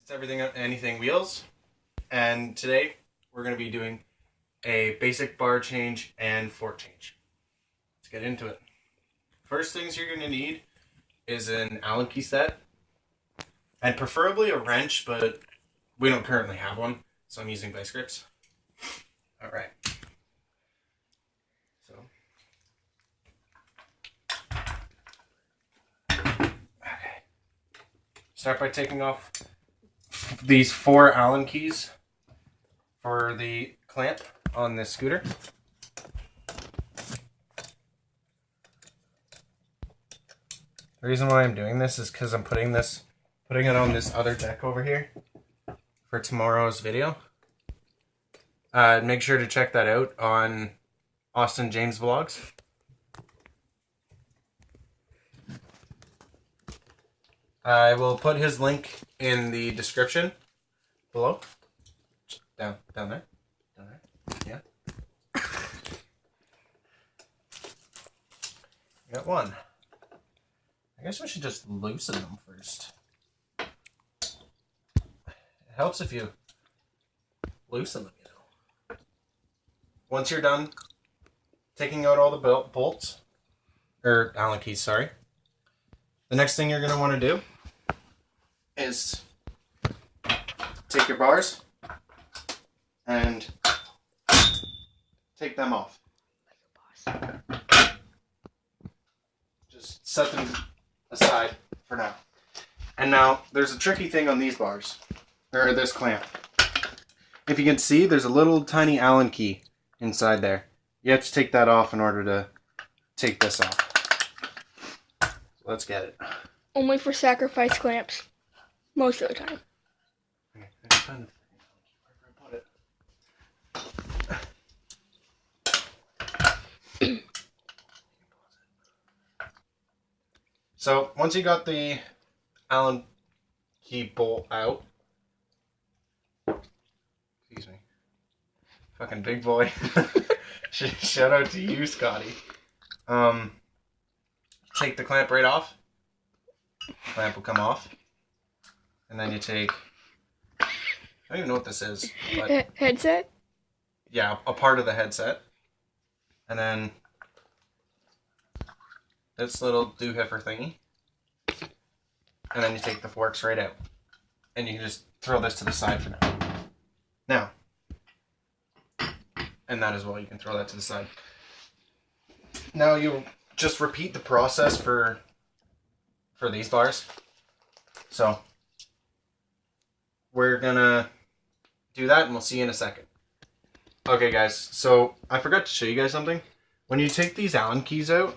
It's Everything Anything Wheels, and today we're going to be doing a basic bar change and fork change. Let's get into it. First things you're going to need is an Allen key set, and preferably a wrench, but we don't currently have one, so I'm using vice grips. Alright. So, okay. Start by taking off these 4 Allen keys for the clamp on this scooter. The reason why I'm doing this is because I'm putting it on this other deck over here for tomorrow's video. Make sure to check that out on Austin James Vlogs. I will put his link in the description below. Down there. Yeah. Got one. I guess we should just loosen them first. It helps if you loosen them, you know. Once you're done taking out all the bolts, or Allen keys, sorry, the next thing you're going to want to do is take your bars and take them off. Just set them aside for now. And now there's a tricky thing on these bars, or this clamp. If you can see, there's a little tiny Allen key inside there. You have to take that off in order to take this off. So let's get it. Only for sacrifice clamps. Most of the time. Okay, I can find where I put it. So once you got the Allen key bolt out, excuse me, fucking big boy. Shout out to you, Scotty. Take the clamp right off. The clamp will come off. And then you take, I don't even know what this is. But Headset? yeah, a part of the headset. And then this little doohiffer thingy. And then you take the forks right out. And you can just throw this to the side for now. Now. And that as well, you can throw that to the side. Now you just repeat the process for these bars. So we're gonna do that and we'll see you in a second. Okay guys, so I forgot to show you guys something. When you take these Allen keys out,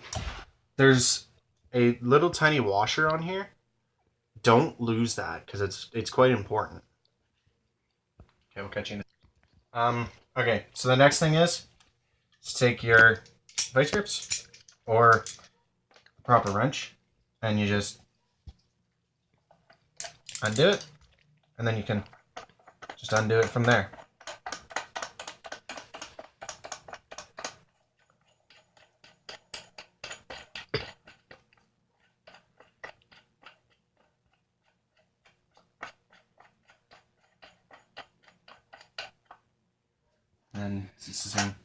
there's a little tiny washer on here. Don't lose that because it's quite important. Okay, we'll catch you in okay, so the next thing is to take your vice grips or a proper wrench and you just undo it, and then you can just undo it from there. And it's the same.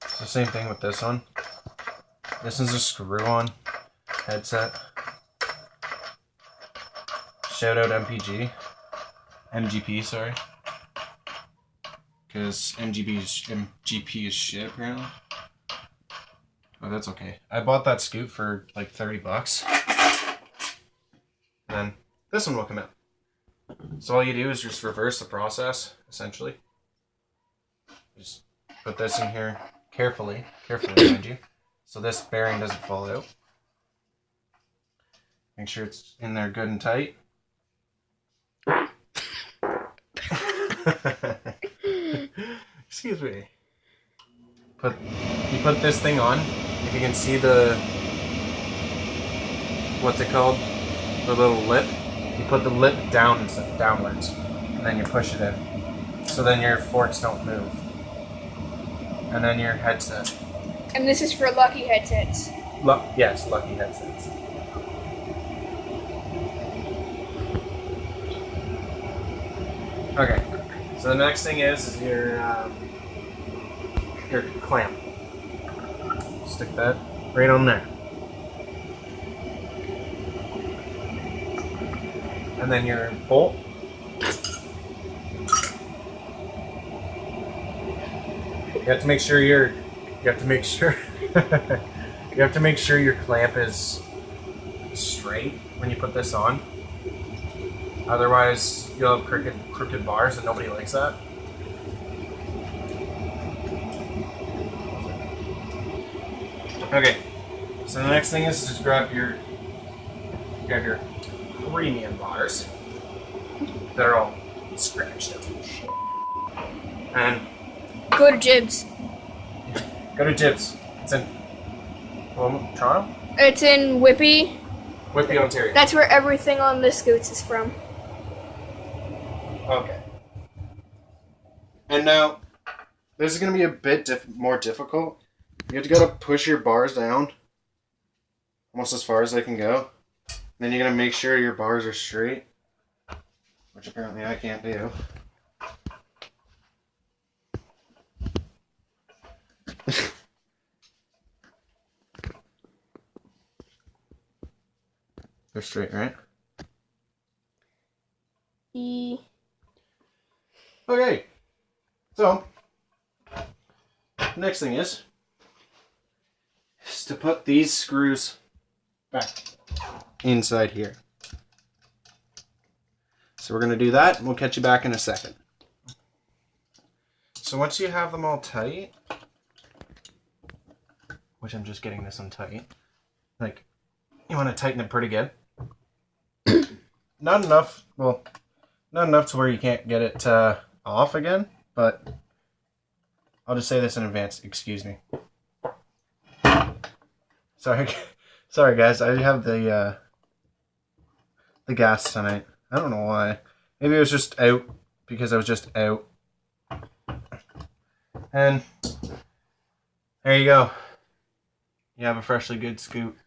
It's the same thing with this one. This is a screw-on headset. Shout out MGP, sorry. Because MGP is shit apparently. Oh, that's okay. I bought that scoop for like $30. And then this one will come out. So all you do is just reverse the process, essentially. Just put this in here carefully mind you, so this bearing doesn't fall out. Make sure it's in there good and tight. Excuse me. You put this thing on. If you can see what's it called? The little lip. You put the lip downwards, and then you push it in. So then your forks don't move. And then your headset. And this is for lucky headsets. Yes, lucky headsets. Okay. So the next thing is your clamp. Stick that right on there. And then your bolt. You have to make sure you have to make sure your clamp is straight when you put this on. Otherwise, you'll have crooked bars, and nobody likes that. Okay, so the next thing is just grab your premium bars that are all scratched up and shit. And Go to Jibs. go to Jibs. It's in Toronto? It's in Whippy. Whitby, Ontario. That's where everything on the scoots is from. Okay. And now, this is going to be a bit more difficult. You have to gotta push your bars down almost as far as they can go. Then you're gonna make sure your bars are straight, which apparently I can't do. They're straight, right? Okay. So, next thing is to put these screws back inside here. So we're going to do that, and we'll catch you back in a second. So once you have them all tight, which I'm just getting this one tight, like, you want to tighten it pretty good. Not enough to where you can't get it off again, but I'll just say this in advance, excuse me. Sorry guys, I have the gas tonight. I don't know why. Maybe it was just out because I was just out. And there you go. You have a freshly good scoot.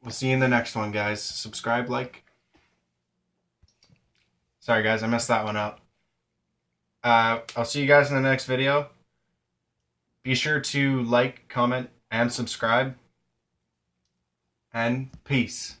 We'll see you in the next one, guys. Subscribe, like. Sorry guys, I messed that one up. I'll see you guys in the next video. Be sure to like, comment, and subscribe. And peace.